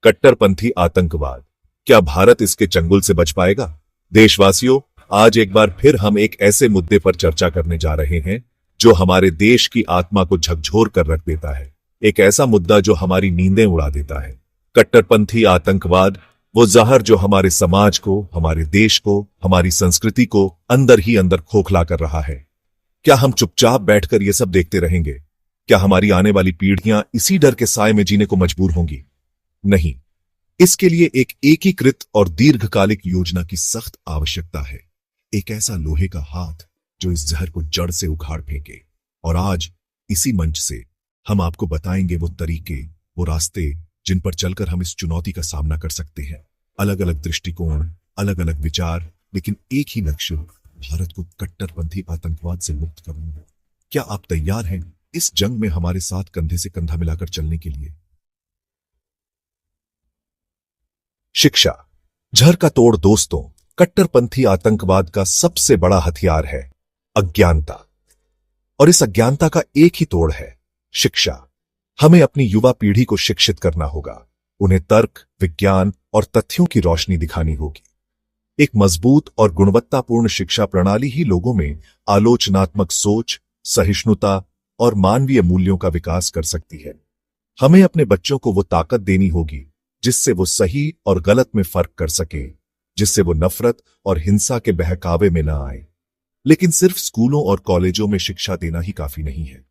कट्टरपंथी आतंकवाद, क्या भारत इसके चंगुल से बच पाएगा? देशवासियों, आज एक बार फिर हम एक ऐसे मुद्दे पर चर्चा करने जा रहे हैं जो हमारे देश की आत्मा को झकझोर कर रख देता है। एक ऐसा मुद्दा जो हमारी नींदें उड़ा देता है। कट्टरपंथी आतंकवाद, वो जहर जो हमारे समाज को, हमारे देश को, हमारी संस्कृति को अंदर ही अंदर खोखला कर रहा है। क्या हम चुपचाप बैठकर ये सब देखते रहेंगे? क्या हमारी आने वाली पीढ़ियां इसी डर के साए में जीने को मजबूर होंगी? नहीं, इसके लिए एक एकीकृत और दीर्घकालिक योजना की सख्त आवश्यकता है। एक ऐसा लोहे का हाथ जो इस जहर को जड़ से उखाड़ फेंके। और आज इसी मंच से हम आपको बताएंगे वो तरीके, वो रास्ते जिन पर चलकर हम इस चुनौती का सामना कर सकते हैं। अलग अलग दृष्टिकोण, अलग अलग विचार, लेकिन एक ही लक्ष्य, भारत को कट्टरपंथी आतंकवाद से मुक्त करना। क्या आप तैयार हैं इस जंग में हमारे साथ कंधे से कंधा मिलाकर चलने के लिए? शिक्षा, जहर का तोड़ दोस्तों, कट्टरपंथी आतंकवाद का सबसे बड़ा हथियार है अज्ञानता। और इस अज्ञानता का एक ही तोड़ है शिक्षा। हमें अपनी युवा पीढ़ी को शिक्षित करना होगा। उन्हें तर्क, विज्ञान और तथ्यों की रोशनी दिखानी होगी। एक मजबूत और गुणवत्तापूर्ण शिक्षा प्रणाली ही लोगों में आलोचनात्मक सोच, सहिष्णुता और मानवीय मूल्यों का विकास कर सकती है। हमें अपने बच्चों को वो ताकत देनी होगी जिससे वो सही और गलत में फर्क कर सके, जिससे वो नफरत और हिंसा के बहकावे में न आए। लेकिन सिर्फ स्कूलों और कॉलेजों में शिक्षा देना ही काफी नहीं है।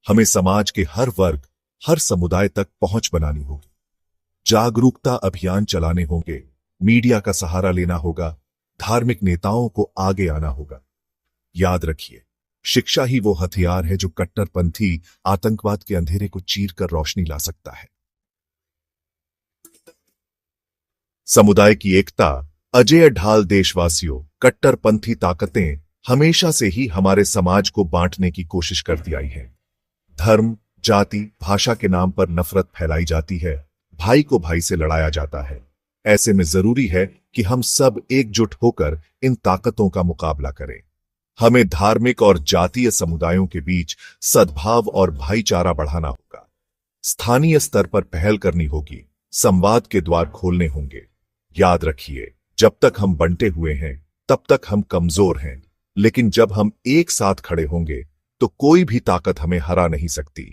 हमें समाज के हर वर्ग, हर समुदाय तक पहुंच बनानी होगी। जागरूकता अभियान चलाने होंगे, मीडिया का सहारा लेना होगा, धार्मिक नेताओं को आगे आना होगा। याद रखिए, शिक्षा ही वो हथियार है जो कट्टरपंथी आतंकवाद के अंधेरे को चीर कर रोशनी ला सकता है। समुदाय की एकता, अजेय ढाल। देशवासियों, कट्टरपंथी ताकतें हमेशा से ही हमारे समाज को बांटने की कोशिश करती आई है। धर्म, जाति, भाषा के नाम पर नफरत फैलाई जाती है, भाई को भाई से लड़ाया जाता है। ऐसे में जरूरी है कि हम सब एकजुट होकर इन ताकतों का मुकाबला करें। हमें धार्मिक और जातीय समुदायों के बीच सद्भाव और भाईचारा बढ़ाना होगा। स्थानीय स्तर पर पहल करनी होगी, संवाद के द्वार खोलने होंगे। याद रखिए, जब तक हम बंटे हुए हैं तब तक हम कमजोर हैं, लेकिन जब हम एक साथ खड़े होंगे तो कोई भी ताकत हमें हरा नहीं सकती।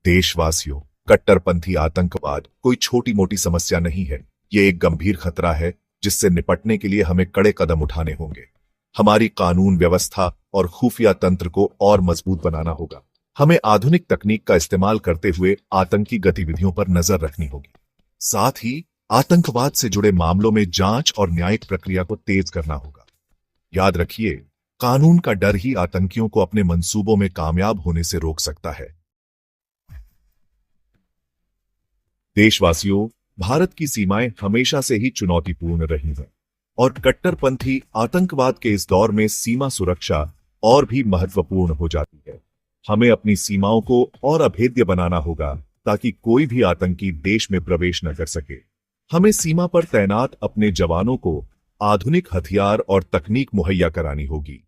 देशवासियों, कट्टरपंथी आतंकवाद कोई छोटी मोटी समस्या नहीं है। यह एक गंभीर खतरा है जिससे निपटने के लिए हमें कड़े कदम उठाने होंगे। हमारी कानून व्यवस्था और खुफिया तंत्र को और मजबूत बनाना होगा। हमें आधुनिक तकनीक का इस्तेमाल करते हुए आतंकी गतिविधियों पर नजर रखनी होगी। साथ ही आतंकवाद से जुड़े मामलों में जांच और न्यायिक प्रक्रिया को तेज करना होगा। याद रखिए, कानून का डर ही आतंकियों को अपने मंसूबों में कामयाब होने से रोक सकता है। देशवासियों, भारत की सीमाएं हमेशा से ही चुनौतीपूर्ण रही हैं और कट्टरपंथी आतंकवाद के इस दौर में सीमा सुरक्षा और भी महत्वपूर्ण हो जाती है। हमें अपनी सीमाओं को और अभेद्य बनाना होगा ताकि कोई भी आतंकी देश में प्रवेश न कर सके। हमें सीमा पर तैनात अपने जवानों को आधुनिक हथियार और तकनीक मुहैया करानी होगी।